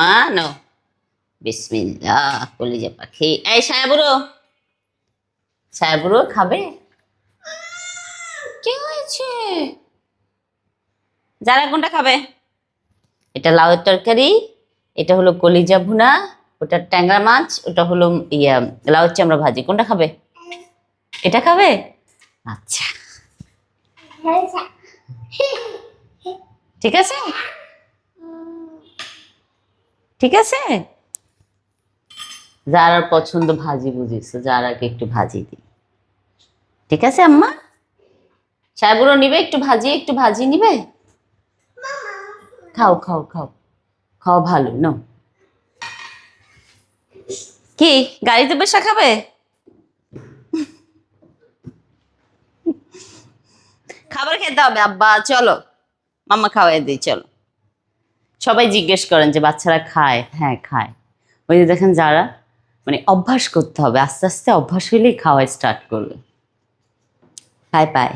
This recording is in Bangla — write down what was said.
মা নো বিসমিল্লাহ কলিজা পাখি। এই সায়াবুড়ো খাবে? কি হয়েছে? যারা কোনটা খাবে? এটা লাউয়ের তরকারি, এটা হলো কলিজা ভুনা, ওটা ট্যাংরা মাছ, ওটা হলো লাউয়ের চামড়া ভাজি। কোনটা খাবে? এটা খাবে? আচ্ছা ঠিক আছে, ঠিক আছে। যারার পছন্দ ভাজি বুঝিস, যারাকে একটু ভাজি দিই। ঠিক আছে আম্মা? সায়াবুড়ো নিবে একটু ভাজি, একটু ভাজি নিবে? খাও খাও খাও খাও, ভালো নাও। কি গাড়িতে বসে খাবে? খাবার খেতে হবে আব্বা, চলো মাম্মা খাওয়াই দিই চলো। সবাই জিজ্ঞেস করেন যে বাচ্চারা খায়? হ্যাঁ খায়। ওই যে দেখেন যারা, মানে অভ্যাস করতে হবে, আস্তে আস্তে অভ্যাস হইলেই খাওয়া স্টার্ট করবে। Bye bye.